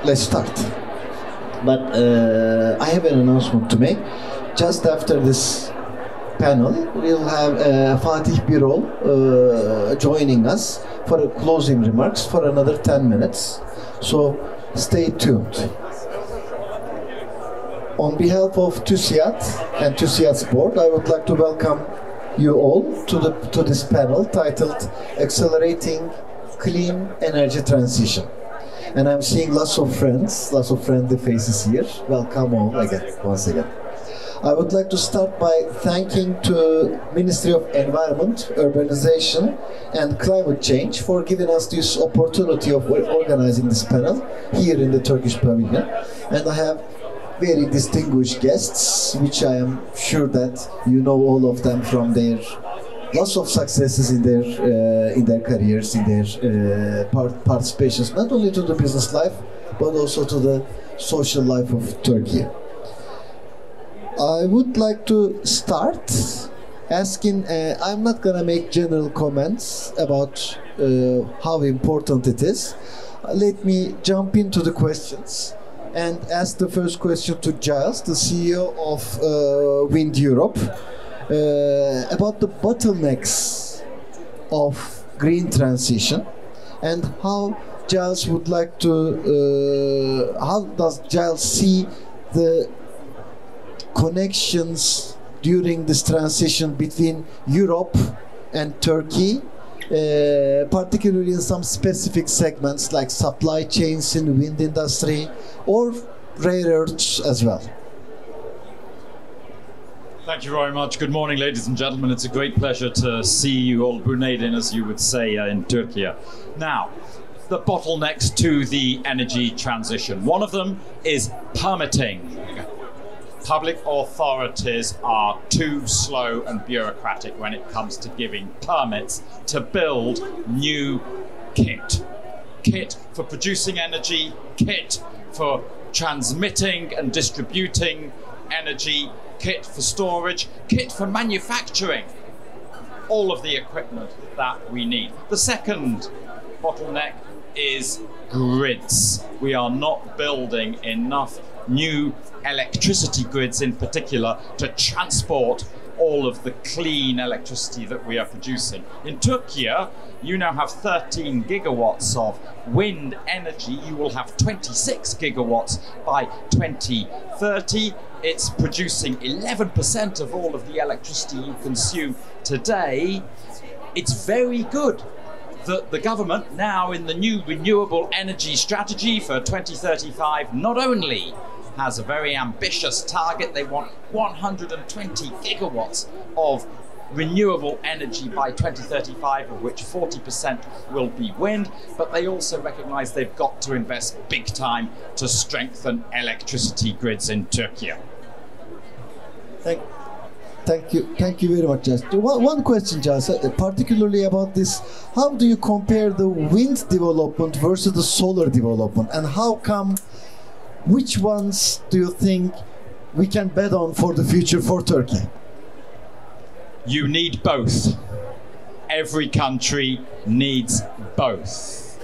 let's start. But I have an announcement to make. Just after this panel, we'll have Fatih Birol joining us for closing remarks for another 10 minutes. So stay tuned. On behalf of TÜSİAD and TÜSİAD's board, I would like to welcome you all to this panel titled Accelerating Clean Energy Transition. And I'm seeing lots of friends, lots of friendly faces here. Welcome all again, once again. I would like to start by thanking to Ministry of Environment, Urbanization and Climate Change for giving us this opportunity of organizing this panel here in the Turkish pavilion. And I have very distinguished guests, which I am sure that you know all of them from their lots of successes in their careers, in their participations, not only to the business life, but also to the social life of Turkey. I would like to start asking, I'm not going to make general comments about how important it is. Let me jump into the questions and ask the first question to Giles, the CEO of WindEurope, about the bottlenecks of green transition and how Giles would like to, how does Giles see the connections during this transition between Europe and Turkey, particularly in some specific segments like supply chains in the wind industry or rare earths as well. Thank you very much. Good morning, ladies and gentlemen. It's a great pleasure to see you all Brunei'den, as you would say, in Turkey. Now, the bottlenecks to the energy transition. One of them is permitting. Public authorities are too slow and bureaucratic when it comes to giving permits to build new kit. Kit for producing energy, kit for transmitting and distributing energy, kit for storage, kit for manufacturing all of the equipment that we need. The second bottleneck is grids. We are not building enough new electricity grids in particular to transport all of the clean electricity that we are producing. In Turkey, you now have 13 gigawatts of wind energy. You will have 26 gigawatts by 2030. It's producing 11% of all of the electricity you consume today. It's very good that the government now in the new renewable energy strategy for 2035 not only has a very ambitious target. They want 120 gigawatts of renewable energy by 2035, of which 40% will be wind, but they also recognize they've got to invest big time to strengthen electricity grids in Turkey. Thank you very much, Giles. One question, Giles, particularly about this, how do you compare the wind development versus the solar development, and how come, which ones do you think we can bet on for the future for Turkey? You need both. Every country needs both.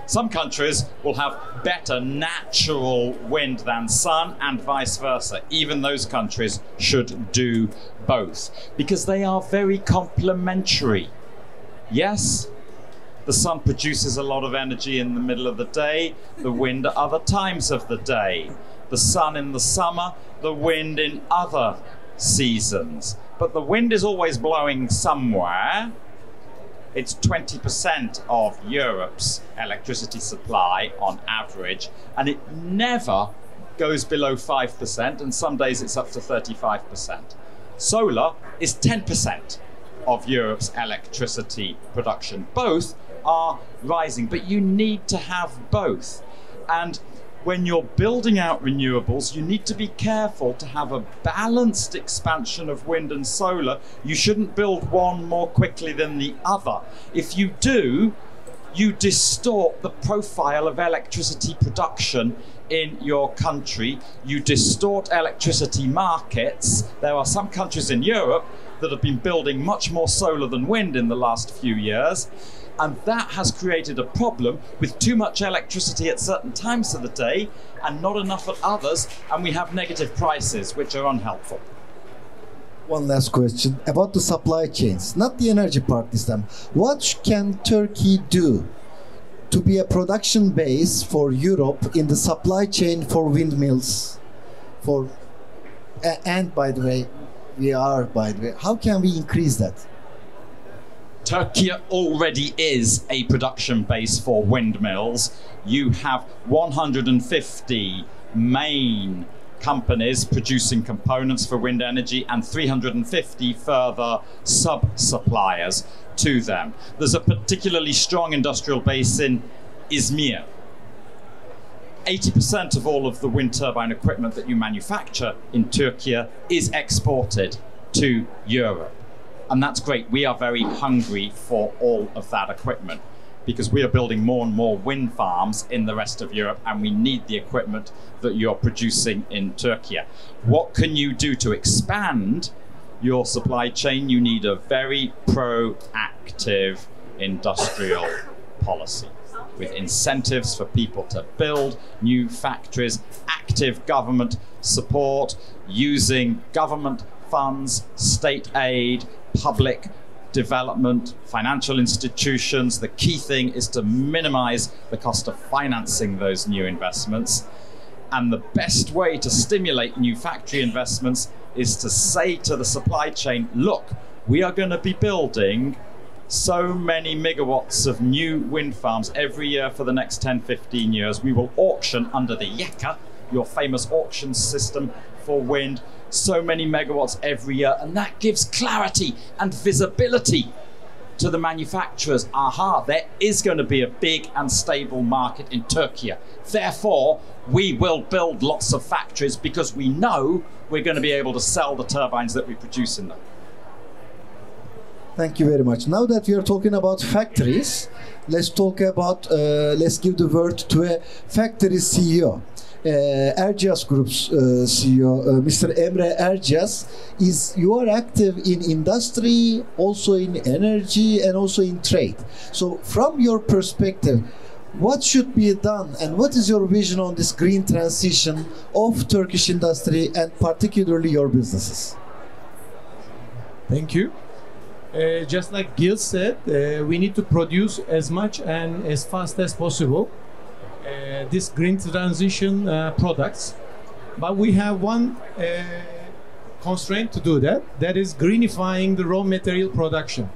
Some countries will have better natural wind than sun and vice versa. Even those countries should do both because they are very complementary. Yes, the sun produces a lot of energy in the middle of the day, the wind at other times of the day. The sun in the summer, the wind in other seasons. But the wind is always blowing somewhere. It's 20% of Europe's electricity supply on average, and it never goes below 5%, and some days it's up to 35%. Solar is 10% of Europe's electricity production. Both are rising, but you need to have both. And when you're building out renewables, you need to be careful to have a balanced expansion of wind and solar. You shouldn't build one more quickly than the other. If you do, you distort the profile of electricity production in your country. You distort electricity markets. There are some countries in Europe that have been building much more solar than wind in the last few years. And that has created a problem with too much electricity at certain times of the day and not enough at others, and we have negative prices, which are unhelpful. One last question about the supply chains, not the energy part this time. What can Turkey do to be a production base for Europe in the supply chain for windmills? And by the way, how can we increase that? Turkey already is a production base for windmills. You have 150 main companies producing components for wind energy and 350 further sub-suppliers to them. There's a particularly strong industrial base in Izmir. 80% of all of the wind turbine equipment that you manufacture in Turkey is exported to Europe. And that's great. We are very hungry for all of that equipment because we are building more and more wind farms in the rest of Europe, and we need the equipment that you're producing in Turkey. What can you do to expand your supply chain? You need a very proactive industrial policy with incentives for people to build new factories, active government support, using government funds, state aid, public development, financial institutions. The key thing is to minimize the cost of financing those new investments. And the best way to stimulate new factory investments is to say to the supply chain, look, we are going to be building so many megawatts of new wind farms every year for the next 10, 15 years. We will auction under the YEKA, your famous auction system for wind, so many megawatts every year, and that gives clarity and visibility to the manufacturers. Aha, there is going to be a big and stable market in Turkey. Therefore, we will build lots of factories because we know we're going to be able to sell the turbines that we produce in them. Thank you very much. Now that we are talking about factories, let's talk about, let's give the word to a factory CEO. Erciyes Group's CEO, Mr. Emre Erciyes, you are active in industry, also in energy, and also in trade. So from your perspective, what should be done and what is your vision on this green transition of Turkish industry and particularly your businesses? Thank you. Just like Giles said, we need to produce as much and as fast as possible this green transition products, but we have one constraint to do that. That is greenifying the raw material production.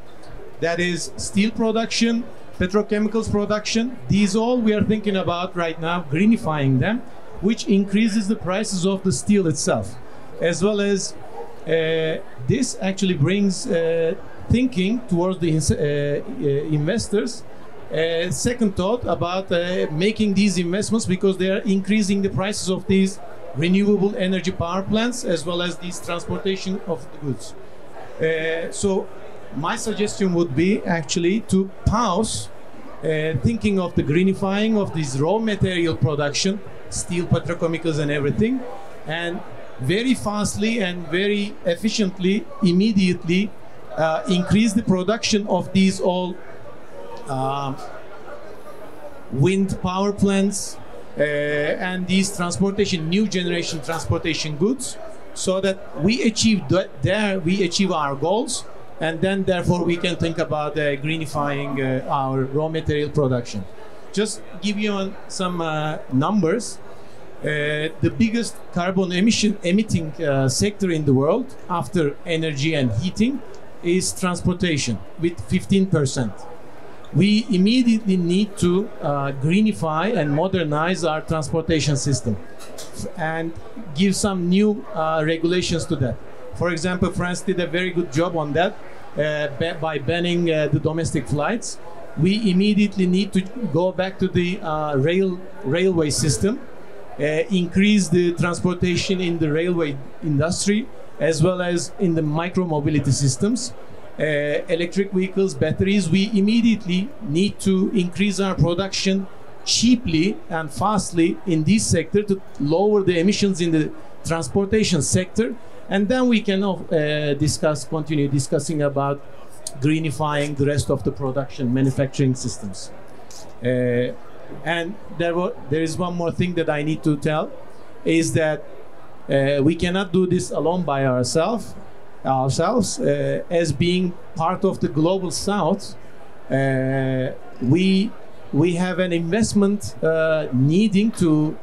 That is steel production, petrochemicals production. These all we are thinking about right now, greenifying them, which increases the prices of the steel itself, as well as this actually brings thinking towards the investors. Second thought about making these investments because they are increasing the prices of these renewable energy power plants as well as these transportation of the goods. So my suggestion would be actually to pause thinking of the greenifying of this raw material production, steel, petrochemicals and everything, and very fastly and very efficiently, immediately increase the production of these all wind power plants and these transportation, new generation transportation goods, so that we achieve we achieve our goals, and then therefore we can think about greenifying our raw material production. Just give you some numbers. The biggest carbon emitting sector in the world after energy and heating is transportation with 15%. We immediately need to greenify and modernize our transportation system and give some new regulations to that. For example, France did a very good job on that by banning the domestic flights. We immediately need to go back to the railway system, increase the transportation in the railway industry as well as in the micro-mobility systems. Electric vehicles, batteries, we immediately need to increase our production cheaply and fastly in this sector to lower the emissions in the transportation sector, and then we can continue discussing about greenifying the rest of the production, manufacturing systems. And there is one more thing that I need to tell, is that we cannot do this alone by ourselves. As being part of the global south, we have an investment needing to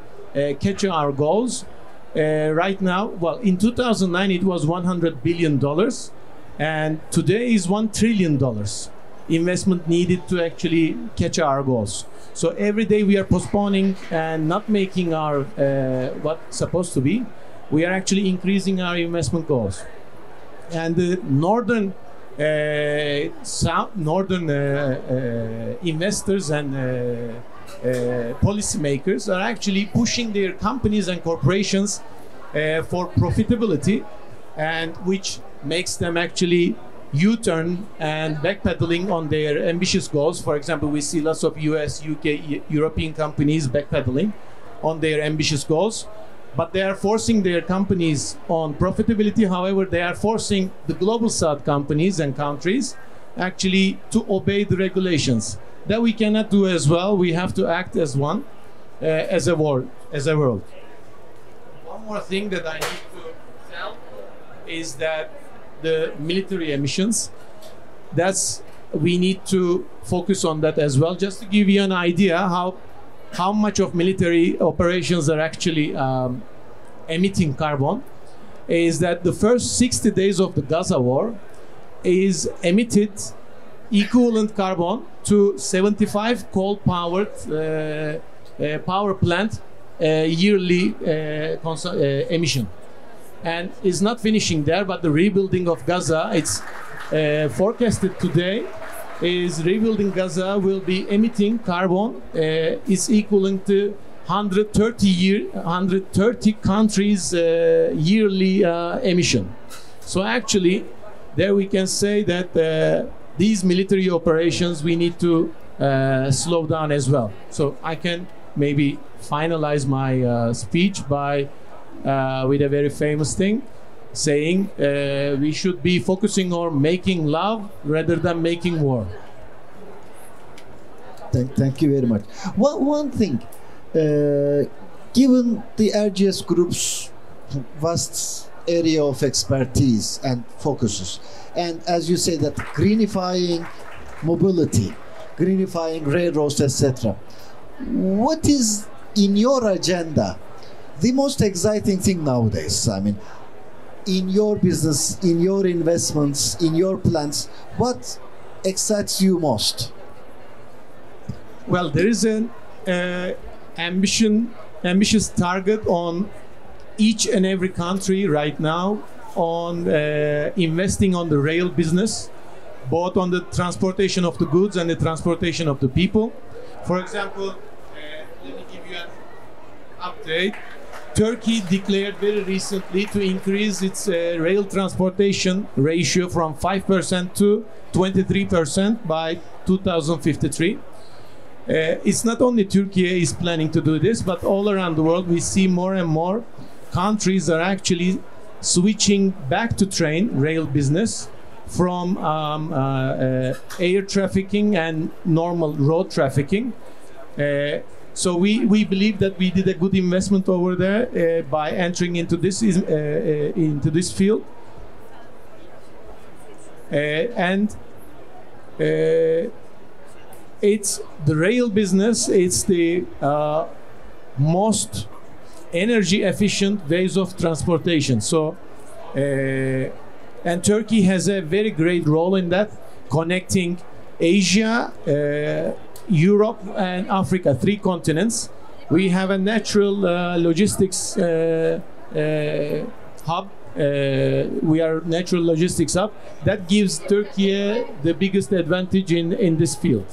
catch our goals. Right now, well, in 2009 it was $100 billion, and today is $1 trillion investment needed to actually catch our goals. So every day we are postponing and not making our what's supposed to be. We are actually increasing our investment goals. And the northern investors and policymakers are actually pushing their companies and corporations for profitability, and which makes them actually U-turn and backpedaling on their ambitious goals. For example, we see lots of US, UK, European companies backpedaling on their ambitious goals. But they are forcing their companies on profitability. However, they are forcing the global south companies and countries actually to obey the regulations. That we cannot do as well. We have to act as one, as a world. One more thing that I need to tell is that the military emissions, we need to focus on that as well. Just to give you an idea how much of military operations are actually emitting carbon, is that the first 60 days of the Gaza war is emitted equivalent carbon to 75 coal-powered power plant yearly emission. And it's not finishing there, but the rebuilding of Gaza, it's forecasted today, is rebuilding Gaza will be emitting carbon is equivalent to 130 countries yearly emission. So actually, there we can say that these military operations we need to slow down as well. So I can maybe finalize my speech by with a very famous thing, saying we should be focusing on making love rather than making war. Thank you very much. One thing, given the RGS Group's vast area of expertise and focuses, and as you say that greenifying mobility, greenifying railroads, etc., what is in your agenda the most exciting thing nowadays? I mean, in your business, in your investments, in your plans, what excites you most? Well, there is an ambitious target on each and every country right now on investing on the rail business, both on the transportation of the goods and the transportation of the people. For example, let me give you an update. Turkey declared very recently to increase its rail transportation ratio from 5% to 23% by 2053. It's not only Turkey is planning to do this, but all around the world we see more and more countries are actually switching back to rail business from air trafficking and normal road trafficking. So we believe that we did a good investment over there by entering into this field, and it's the rail business. It's the most energy efficient ways of transportation. So and Turkey has a very great role in that, connecting Asia, Europe and Africa, 3 continents. We have a natural logistics hub. We are natural logistics hub that gives Turkey the biggest advantage in this field.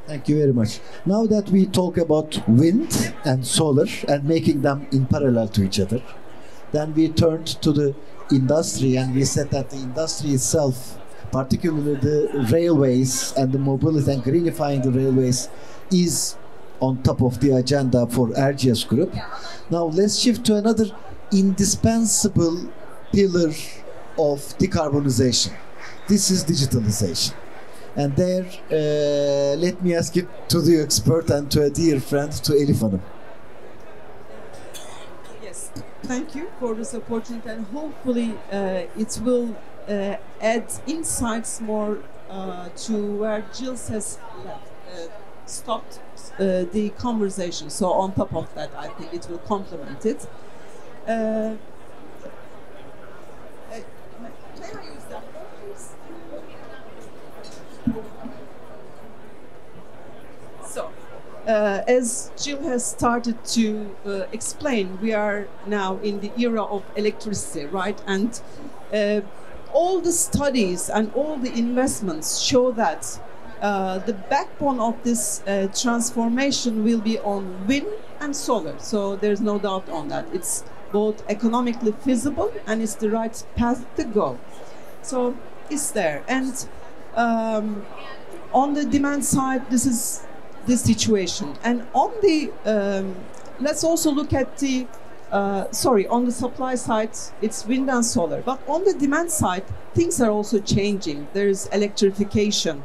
Thank you very much. Now that we talk about wind and solar and making them in parallel to each other, then we turned to the industry and we said that the industry itself, particularly the railways and the mobility and greenifying the railways, is on top of the agenda for RGS Group. Now let's shift to another indispensable pillar of decarbonization, This is digitalization. And there, let me ask it to the expert and to a dear friend, to Elif Hanım. Yes, thank you for this opportunity, and hopefully it will add insights more to where Giles has stopped the conversation. So on top of that, I think it will complement it. May I use that one, please? So, as Jill has started to explain, we are now in the era of electricity, right? And all the studies and all the investments show that the backbone of this transformation will be on wind and solar. So there's no doubt on that. It's both economically feasible and it's the right path to go. So it's there. And on the demand side, this is the situation. And on the, let's also look at the, on the supply side, it's wind and solar. But on the demand side, things are also changing. There's electrification.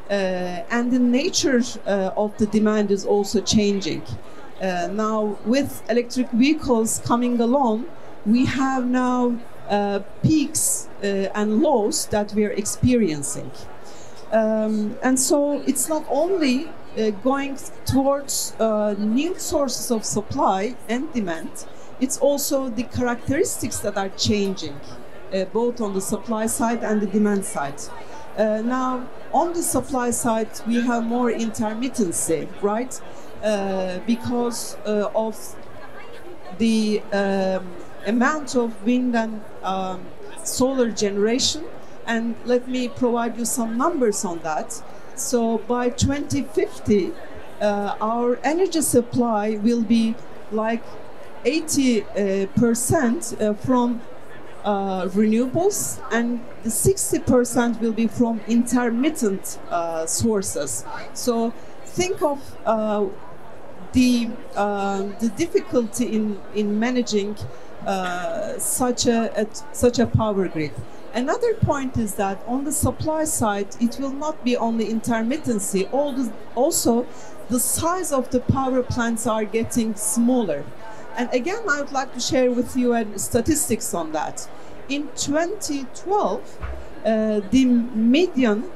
And the nature of the demand is also changing. Now, with electric vehicles coming along, we have now peaks and lows that we are experiencing. And so it's not only going towards new sources of supply and demand, it's also the characteristics that are changing, both on the supply side and the demand side. Now, on the supply side, we have more intermittency, right? Because of the amount of wind and solar generation. And let me provide you some numbers on that. So by 2050, our energy supply will be like 80% from renewables, and the 60% will be from intermittent sources. So think of the difficulty in managing such a power grid. Another point is that on the supply side, it will not be only intermittency. Also, the size of the power plants are getting smaller. And again, I would like to share with you statistics on that. In 2012, the median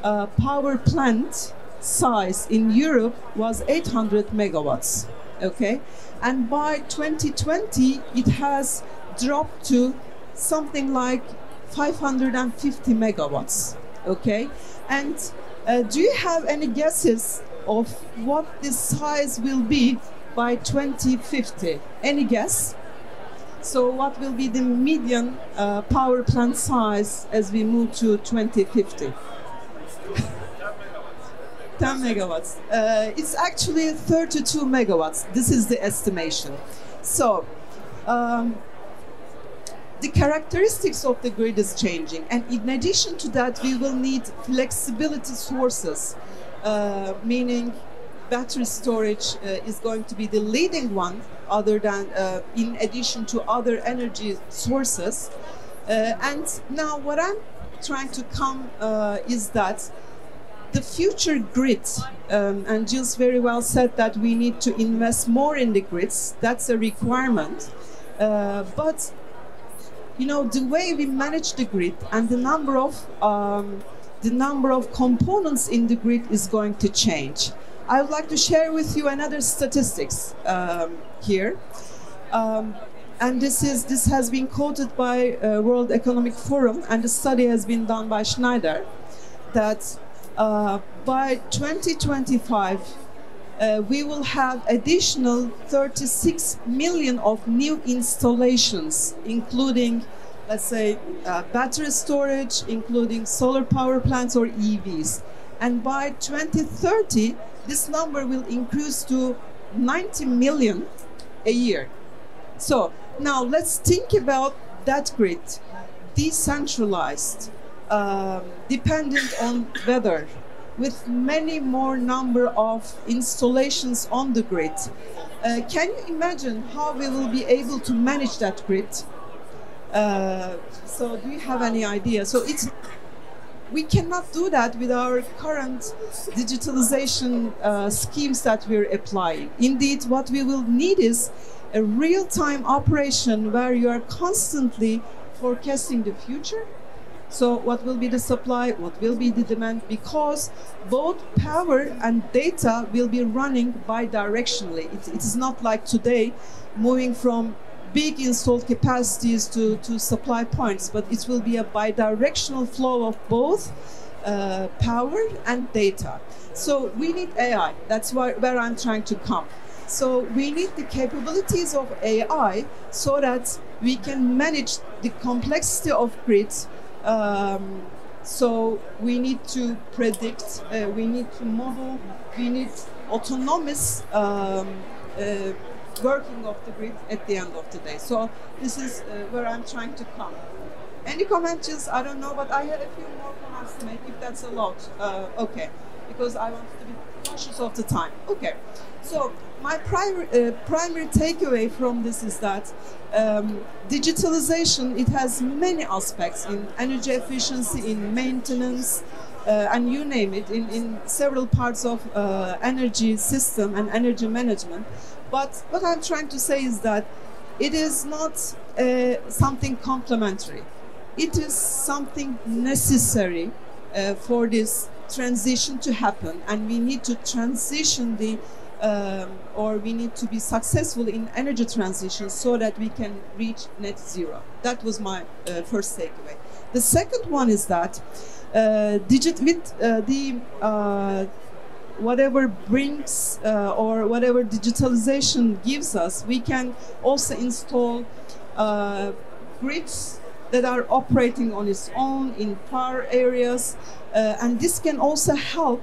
power plant size in Europe was 800 megawatts. Okay, and by 2020, it has dropped to something like 550 megawatts. Okay, and do you have any guesses of what this size will be by 2050? Any guess? So what will be the median power plant size as we move to 2050? 10 megawatts. It's actually 32 megawatts. This is the estimation. So the characteristics of the grid is changing. And in addition to that, we will need flexibility sources, meaning battery storage is going to be the leading one, other than in addition to other energy sources. And now what I'm trying to come is that the future grid, and Giles very well said that we need to invest more in the grids. That's a requirement. But you know, the way we manage the grid and the number of components in the grid is going to change. I would like to share with you another statistics here, and this has been quoted by World Economic Forum, and the study has been done by Schneider, that by 2025 we will have additional 36 million of new installations, including, let's say, battery storage, including solar power plants or EVs. And by 2030, this number will increase to 90 million a year. So now let's think about that grid, decentralized, dependent on weather, with many more number of installations on the grid. Can you imagine how we will be able to manage that grid? So do you have any idea? So we cannot do that with our current digitalization schemes that we're applying. Indeed, what we will need is a real-time operation where you are constantly forecasting the future. So what will be the supply, what will be the demand, because both power and data will be running bi-directionally. It is not like today moving from big installed capacities to supply points, but it will be a bi-directional flow of both power and data. So we need AI. That's where I'm trying to come. So we need the capabilities of AI so that we can manage the complexity of grids. So we need to predict, we need to model, we need autonomous working of the grid at the end of the day. So this is where I'm trying to come. Any comments? I don't know, but I had a few more comments to make, if that's a lot. Okay, because I want to be conscious of the time. Okay, so my primary takeaway from this is that digitalization, it has many aspects in energy efficiency, in maintenance, and you name it, in several parts of energy system and energy management. But what I'm trying to say is that it is not something complementary. It is something necessary for this transition to happen, and we need to transition or we need to be successful in energy transition so that we can reach net zero. That was my first takeaway. The second one is that whatever brings or whatever digitalization gives us, we can also install grids that are operating on its own in far areas, and this can also help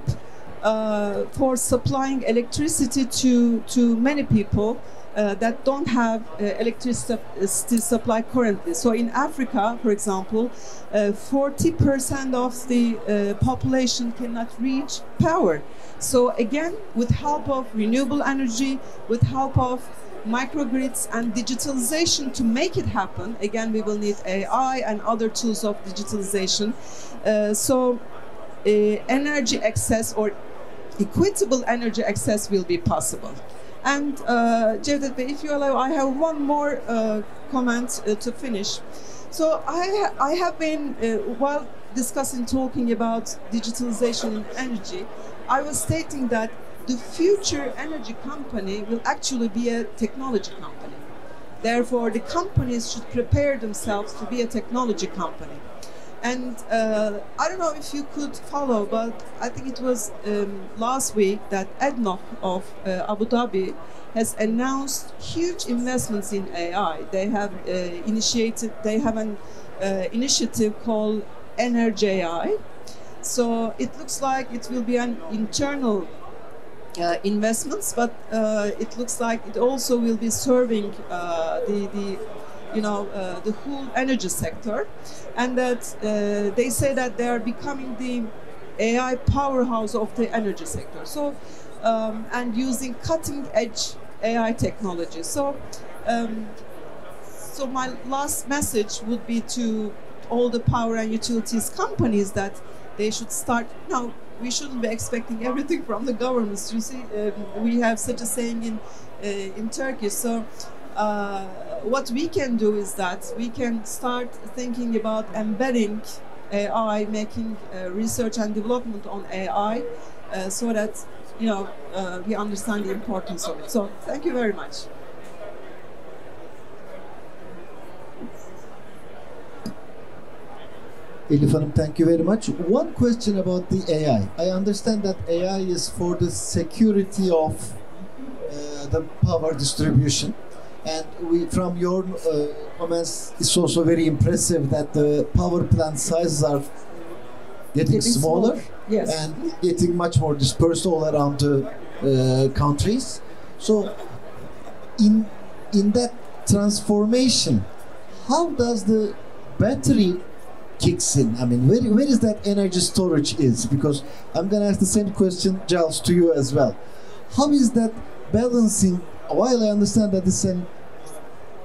for supplying electricity to many people that don't have electricity supply currently. So in Africa, for example, 40% of the population cannot reach power. So again, with help of renewable energy, with help of microgrids and digitalization to make it happen, again, we will need AI and other tools of digitalization. So energy access or equitable energy access will be possible. And Cevdet Bey, if you allow, I have one more comment to finish. So I have been, while talking about digitalization in energy, I was stating that the future energy company will actually be a technology company. Therefore, the companies should prepare themselves to be a technology company. And I don't know if you could follow, but I think it was last week that ADNOC of Abu Dhabi has announced huge investments in AI. They have an initiative called Energy AI. So it looks like it will be an internal investments, but it looks like it also will be serving the whole energy sector, and that they say that they are becoming the AI powerhouse of the energy sector. So and using cutting edge AI technology. So so my last message would be to all the power and utilities companies that they should start. No, we shouldn't be expecting everything from the governments. You see, we have such a saying in Turkey. So what we can do is that we can start thinking about embedding AI, making research and development on AI, so that we understand the importance of it. So thank you very much. Elif Hanım, thank you very much. One question about the AI. I understand that AI is for the security of the power distribution. And from your comments, it's also very impressive that the power plant sizes are getting smaller, yes, and getting much more dispersed all around the countries. So in that transformation, how does the battery kicks in? I mean, where is that energy storage is? Because I'm going to ask the same question, Giles, to you as well. How is that balancing? While I understand that it's an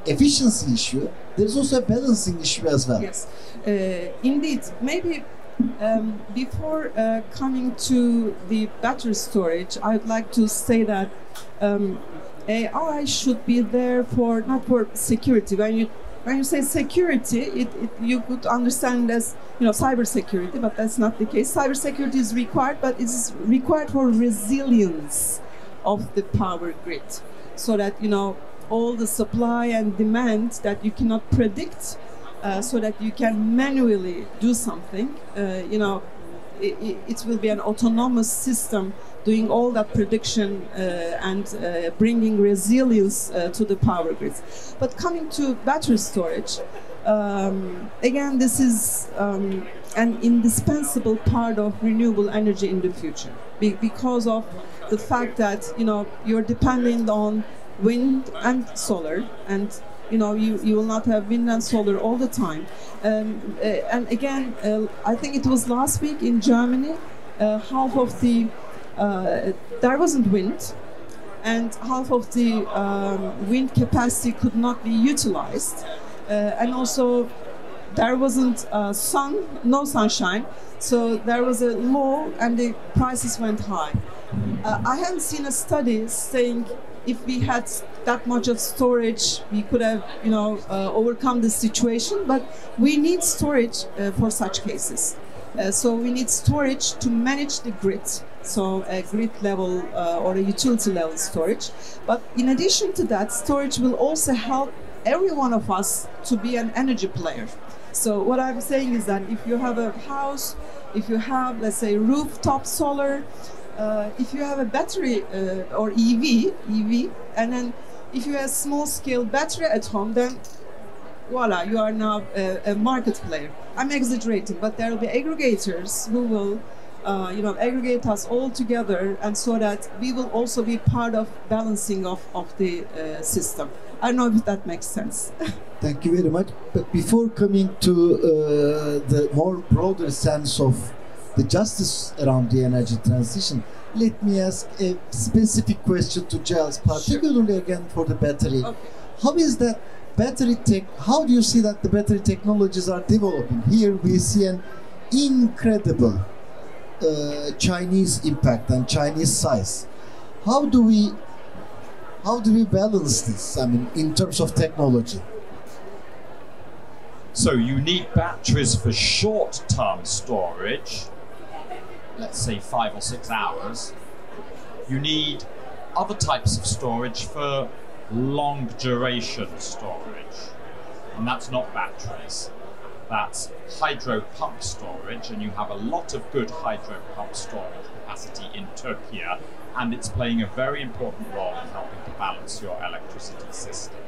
efficiency issue, there's also a balancing issue as well. Yes, indeed. Maybe Before coming to the battery storage, I would like to say that AI should be there for not for security. When you say security, you could understand as cyber security, but that's not the case. Cyber security is required, but it's required for resilience of the power grid, so that all the supply and demand that you cannot predict, so that you can manually do something. It will be an autonomous system doing all that prediction and bringing resilience to the power grids. But coming to battery storage, again, this is an indispensable part of renewable energy in the future because of the fact that you're dependent on wind and solar, and you will not have wind and solar all the time. And again, I think it was last week in Germany, half of the there wasn't wind, and half of the wind capacity could not be utilized, and also there wasn't no sunshine, so there was a low and the prices went high. I haven't seen a study saying if we had that much of storage, we could have, overcome the situation. But we need storage for such cases. So we need storage to manage the grid. So a grid level or a utility level storage. But in addition to that, storage will also help every one of us to be an energy player. So what I'm saying is that if you have a house, if you have, let's say, rooftop solar, if you have a battery or EV, and then if you have a small-scale battery at home, then voila, you are now a market player. I'm exaggerating, but there will be aggregators who will, aggregate us all together, and so that we will also be part of balancing of the system. I don't know if that makes sense. Thank you very much. But before coming to the more broader sense of the justice around the energy transition, let me ask a specific question to Giles, particularly again for the battery. Okay. How is that battery tech? How do you see that the battery technologies are developing? Here we see an incredible Chinese impact and Chinese size. How do we balance this? I mean, in terms of technology. So you need batteries for short-term storage, let's say 5 or 6 hours. You need other types of storage for long duration storage, and that's not batteries. That's hydro pump storage, and you have a lot of good hydro pump storage capacity in Turkey, and it's playing a very important role in helping to balance your electricity system.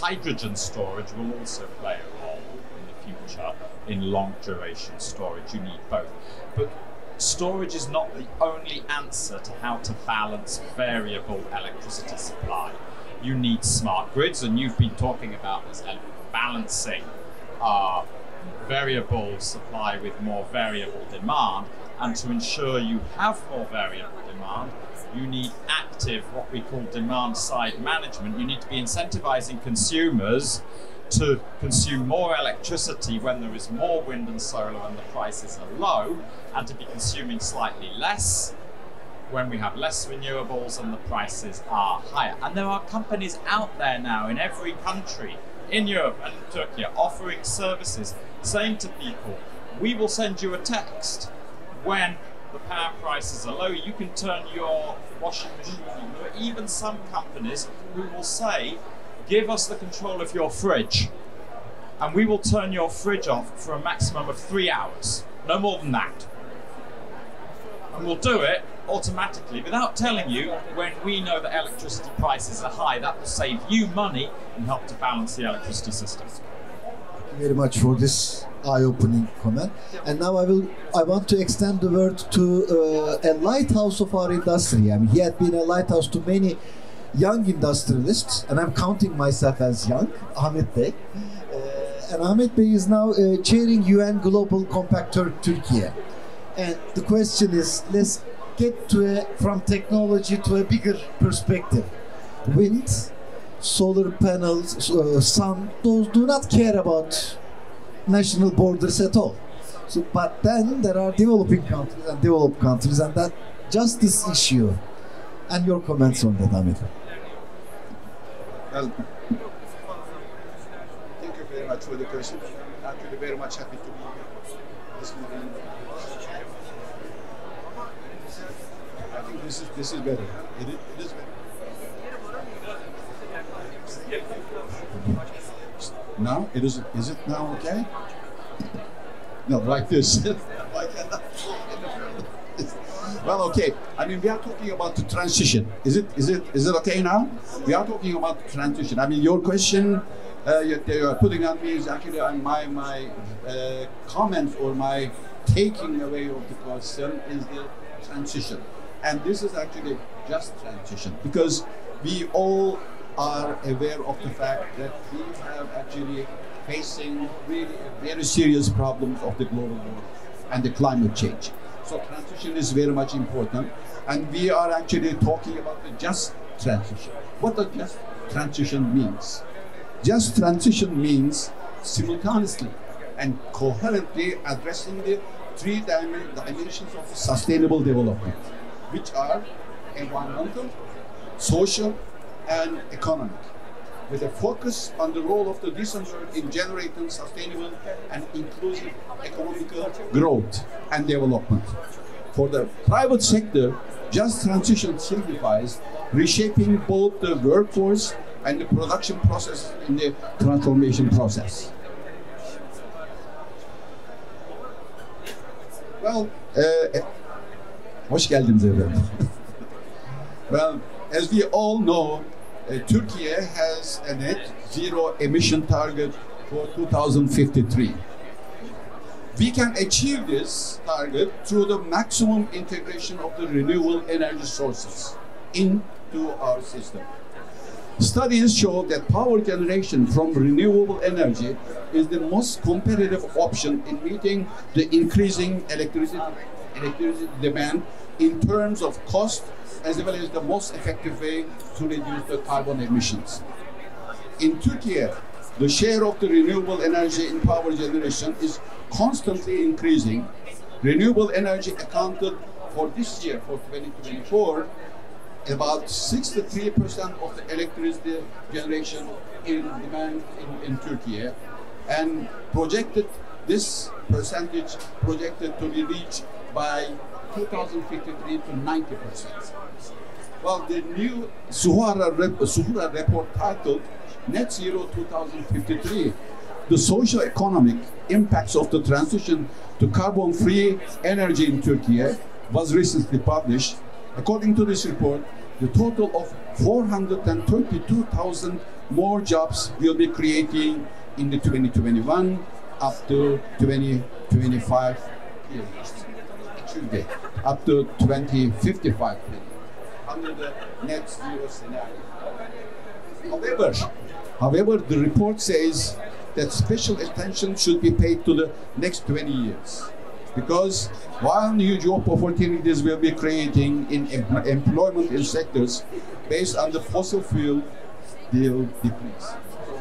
Hydrogen storage will also play a role in the future in long duration storage. You need both. But storage is not the only answer to how to balance variable electricity supply. You need smart grids, and you've been talking about this, balancing variable supply with more variable demand. And to ensure you have more variable demand, you need active, what we call demand side management. You need to be incentivizing consumers to consume more electricity when there is more wind and solar and the prices are low, and to be consuming slightly less when we have less renewables and the prices are higher. And there are companies out there now in every country, in Europe and in Turkey, offering services, saying to people, we will send you a text when the power prices are low, you can turn your washing machine on. There are even some companies who will say, give us the control of your fridge, and we will turn your fridge off for a maximum of 3 hours, no more than that. And we'll do it automatically without telling you when we know that electricity prices are high. That will save you money and help to balance the electricity system. Thank you very much for this eye-opening comment. And now I want to extend the word to a lighthouse of our industry. I mean, he had been a lighthouse to many young industrialists, and I'm counting myself as young, Ahmet Bey. And Ahmet Bey is now chairing UN Global Compact Turkey. And the question is, let's get from technology to a bigger perspective. Wind, solar panels, sun, those do not care about national borders at all. So, but then there are developing countries and developed countries, and that just this issue. And your comments on that, Ahmet? Well, thank you very much for the question. Actually, very much happy to be here this morning. I think this is better. It is better. Now is it now okay? No, like this. Well, okay. I mean, we are talking about the transition. Is it okay now? We are talking about transition. I mean, your question you are putting on me is actually on my comments or my taking away of the question is the transition. And this is actually just transition because we all are aware of the fact that we have actually facing really very serious problems of the global warming and the climate change. So transition is very much important, and we are actually talking about the just transition. What does just transition means? Just transition means simultaneously and coherently addressing the three dimensions of sustainable development, which are environmental, social, and economic, with a focus on the role of the decent work in generating sustainable and inclusive economical growth and development. For the private sector, just transition signifies reshaping both the workforce and the production process in the transformation process. Well, hoş geldiniz efendim. Well, as we all know, Turkey has a net zero emission target for 2053. We can achieve this target through the maximum integration of the renewable energy sources into our system. Studies show that power generation from renewable energy is the most competitive option in meeting the increasing electricity demand in terms of cost, as well as the most effective way to reduce the carbon emissions. In Turkey, the share of the renewable energy in power generation is constantly increasing. Renewable energy accounted for this year, for 2024, about 63% of the electricity generation in demand in Turkey, and this percentage projected to be reached by 2053 to 90%. Well, the new Suhara report titled Net Zero 2053, the socio-economic impacts of the transition to carbon-free energy in Turkey, was recently published. According to this report, the total of 432,000 more jobs will be created in the 2021 up to 2025 period, up to 2055 period, under the net zero scenario. However, the report says that special attention should be paid to the next 20 years. Because while new job opportunities will be creating in employment in sectors based on the fossil fuel, they will decrease. So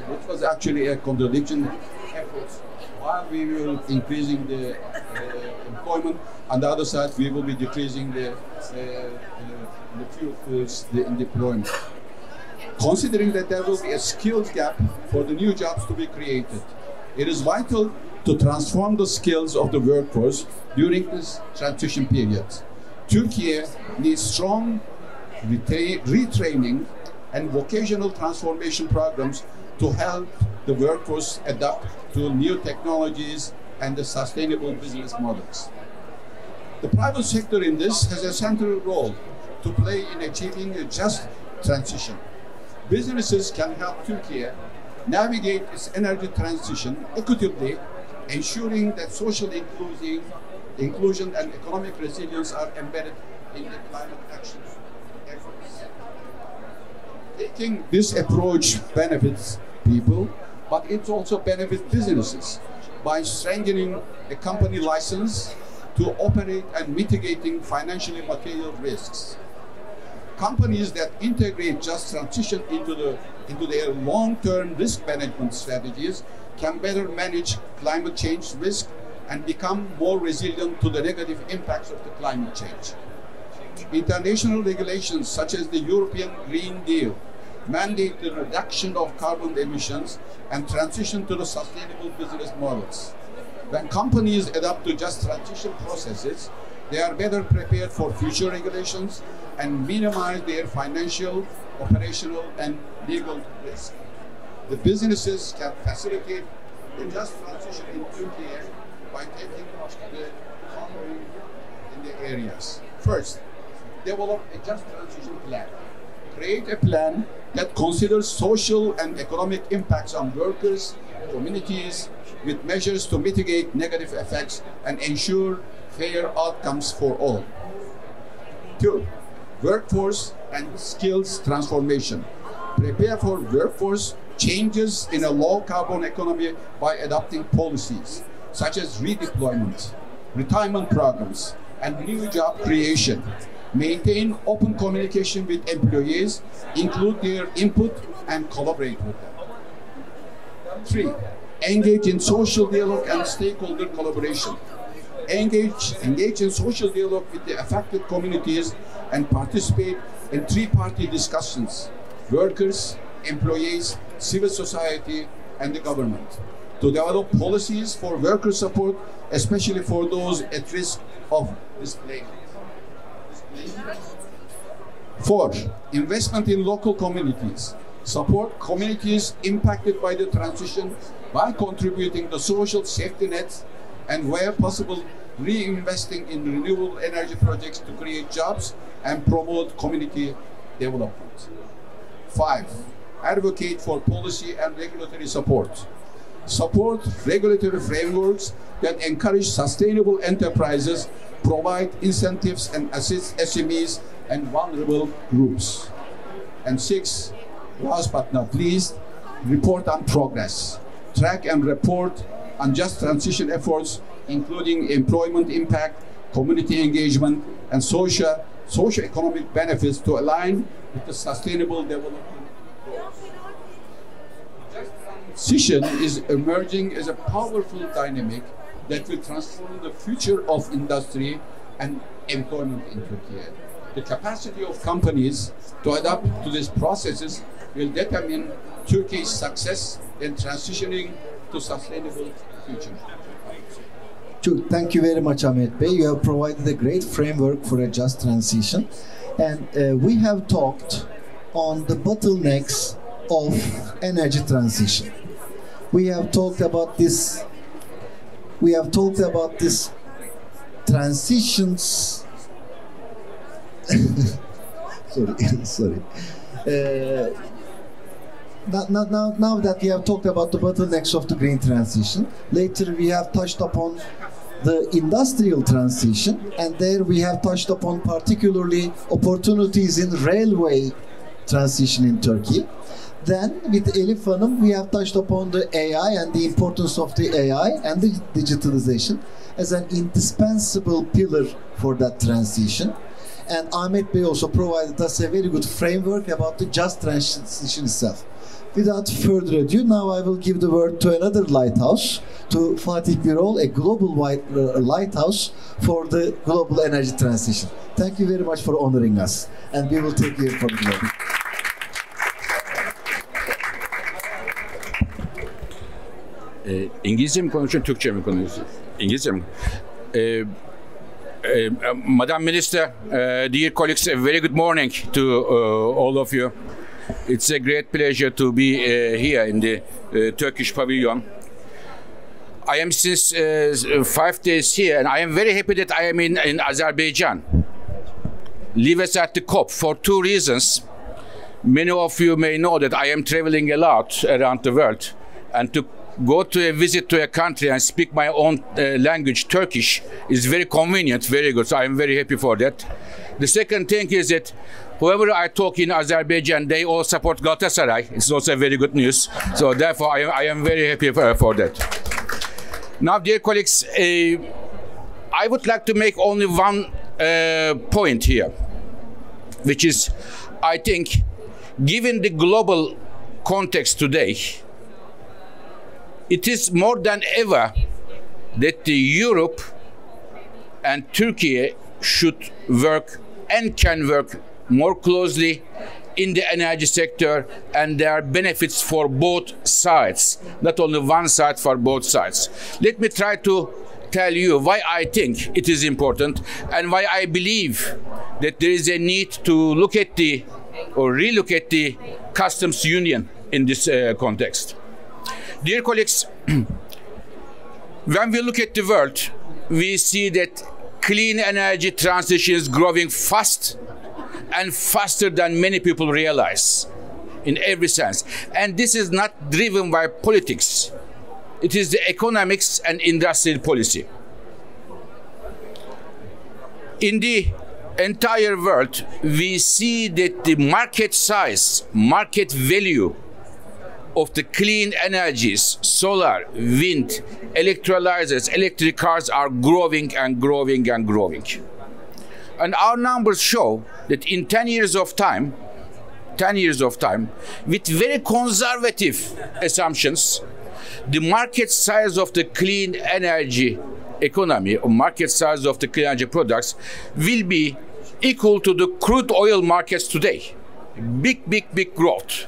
which was actually a contradiction efforts. While we will increasing the employment, on the other side we will be decreasing the fuel fuels in deployment. Considering that there will be a skills gap for the new jobs to be created, it is vital to transform the skills of the workforce during this transition period. Turkey needs strong retraining and vocational transformation programs to help the workforce adapt to new technologies and the sustainable business models. The private sector in this has a central role to play in achieving a just transition. Businesses can help Turkey navigate its energy transition equitably, ensuring that social inclusion and economic resilience are embedded in the climate action efforts. Taking this approach benefits people, but it also benefits businesses by strengthening a company license to operate and mitigating financially material risks. Companies that integrate just transition into their long-term risk management strategies can better manage climate change risk and become more resilient to the negative impacts of the climate change. International regulations such as the European Green Deal mandate the reduction of carbon emissions and transition to the sustainable business models. When companies adapt to just transition processes, they are better prepared for future regulations and minimize their financial, operational, and legal risk. The businesses can facilitate the just transition in Turkey by taking the following in the areas. First, develop a just transition plan. Create a plan that considers social and economic impacts on workers, communities, with measures to mitigate negative effects and ensure fair outcomes for all. 2. Workforce and skills transformation. Prepare for workforce changes in a low-carbon economy by adopting policies such as redeployment, retirement programs, and new job creation. Maintain open communication with employees, include their input, and collaborate with them. 3. Engage in social dialogue and stakeholder collaboration. Engage in social dialogue with the affected communities and participate in three-party discussions: workers, employees, civil society, and the government, to develop policies for worker support, especially for those at risk of displacement. 4. Investment in local communities. Support communities impacted by the transition by contributing to social safety nets and, where possible, reinvesting in renewable energy projects to create jobs and promote community development. 5. Advocate for policy and regulatory support. Support regulatory frameworks that encourage sustainable enterprises, provide incentives, and assist SMEs and vulnerable groups. And 6, last but not least, report on progress. Track and report on just transition efforts, including employment impact, community engagement, and socio-economic benefits to align with the sustainable development goals. Just transition is emerging as a powerful dynamic that will transform the future of industry and employment in Turkey. The capacity of companies to adapt to these processes will determine Turkey's success in transitioning to sustainable future. Thank you very much, Ahmet Bey. You have provided a great framework for a just transition. And we have talked on the bottlenecks of energy transition. We have talked about this. We have talked about this transitions. sorry. Now that we have talked about the bottlenecks of the green transition, later we have touched upon the industrial transition, and there we have touched upon particularly opportunities in railway transition in Turkey. Then with Elif Hanım, we have touched upon the AI and the importance of the AI and the digitalization as an indispensable pillar for that transition. And Ahmet Bey also provided us a very good framework about the just transition itself. Without further ado, now I will give the word to another lighthouse, to Fatih Birol, a global lighthouse for the global energy transition. Thank you very much for honoring us, and we will take you for the globe. İngilizce mi konuşuyorsun, Türkçe mi konuşuyorsun? İngilizce mi? Madam Minister, dear colleagues, a very good morning to all of you. It's a great pleasure to be here in the Turkish pavilion. I am since 5 days here, and I am very happy that I am in Azerbaijan. Leave aside the COP for 2 reasons. Many of you may know that I am traveling a lot around the world, and to go to a visit to a country and speak my own language, Turkish, is very convenient, very good. So I am very happy for that. The second thing is that whoever I talk in Azerbaijan, they all support Galatasaray. It's also very good news. So therefore, I am very happy for that. Now, dear colleagues, I would like to make only one point here, which is, I think, given the global context today, it is more than ever that Europe and Turkey should work and can work more closely in the energy sector, and there are benefits for both sides, not only one side, for both sides. Let me try to tell you why I think it is important and why I believe that there is a need to look at or relook at the customs union in this context. Dear colleagues, when we look at the world, we see that clean energy transition is growing fast and faster than many people realize in every sense. And this is not driven by politics. It is the economics and industrial policy. In the entire world, we see that the market size, market value of the clean energies, solar, wind, electrolyzers, electric cars are growing and growing and growing. And our numbers show that in 10 years of time, with very conservative assumptions, the market size of the clean energy economy, or market size of the clean energy products, will be equal to the crude oil markets today. Big growth.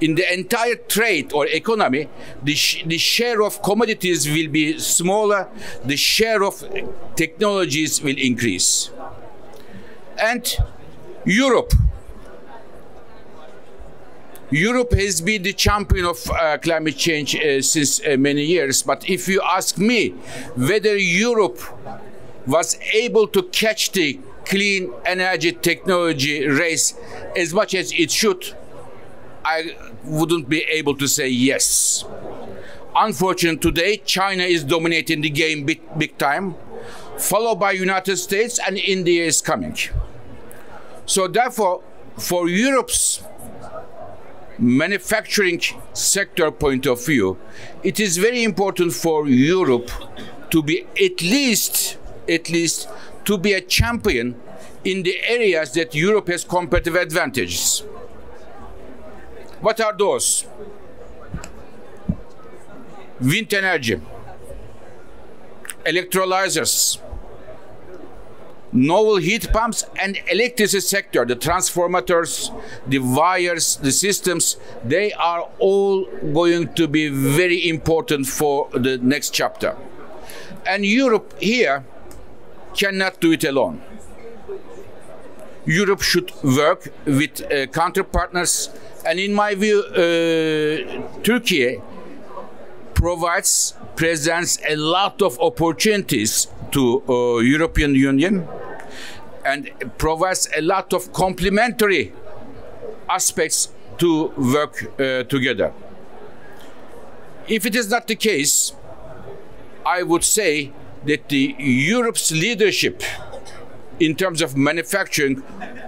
In the entire trade or economy, the share of commodities will be smaller, the share of technologies will increase. And Europe has been the champion of climate change since many years, but if you ask me whether Europe was able to catch the clean energy technology race as much as it should, I wouldn't be able to say yes. Unfortunately, today, China is dominating the game big time, followed by United States, and India is coming. So therefore, for Europe's manufacturing sector point of view, it is very important for Europe to be at least to be a champion in the areas that Europe has competitive advantages. What are those? Wind energy, electrolyzers, novel heat pumps, and electricity sector, the transformers, the wires, the systems, they are all going to be very important for the next chapter. And Europe here cannot do it alone. Europe should work with counterpartners, and in my view, Turkey presents a lot of opportunities to European Union and provides a lot of complementary aspects to work together. If it is not the case, I would say that the Europe's leadership in terms of manufacturing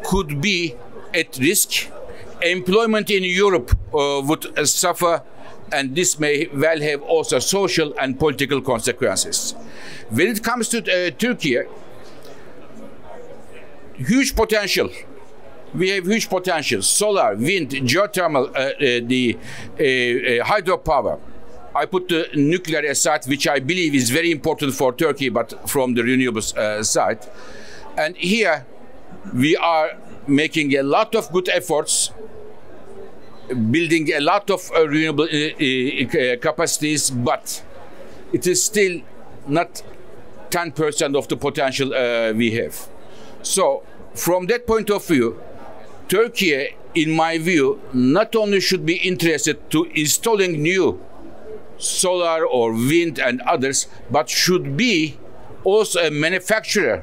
could be at risk. Employment in Europe would suffer, and this may well have also social and political consequences. When it comes to Turkey, huge potential. We have huge potential. Solar, wind, geothermal, the hydropower. I put the nuclear aside, which I believe is very important for Turkey, but from the renewables side. And here we are making a lot of good efforts, building a lot of renewable capacities, but it is still not 10% of the potential we have. So from that point of view, Turkey, in my view, not only should be interested to installing new solar or wind and others, but should be also a manufacturer,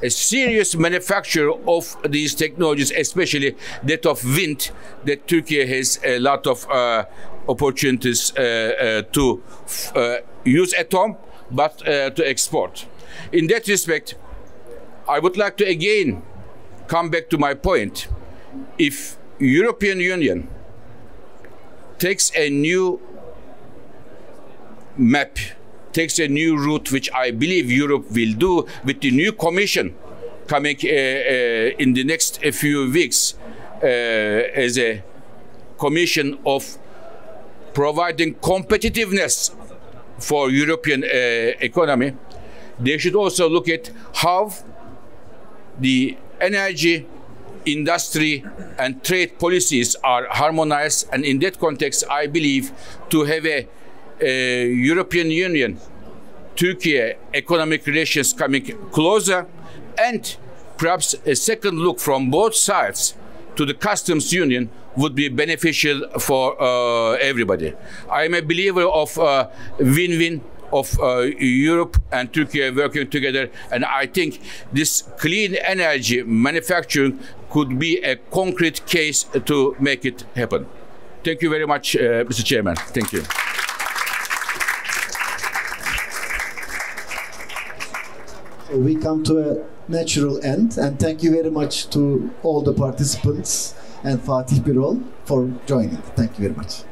a serious manufacturer of these technologies, especially that of wind, that Turkey has a lot of opportunities to use at home, but to export. In that respect, I would like to again come back to my point. If European Union takes a new map, takes a new route, which I believe Europe will do with the new commission coming in the next few weeks as a commission of providing competitiveness for European economy, they should also look at how the energy industry and trade policies are harmonized. And in that context, I believe to have a European Union Turkey economic relations coming closer, and perhaps a second look from both sides to the customs union would be beneficial for everybody. I am a believer of win-win of Europe and Turkey working together, and I think this clean energy manufacturing could be a concrete case to make it happen. Thank you very much, Mr. Chairman. Thank you. So we come to a natural end, and thank you very much to all the participants and Fatih Birol for joining. Thank you very much.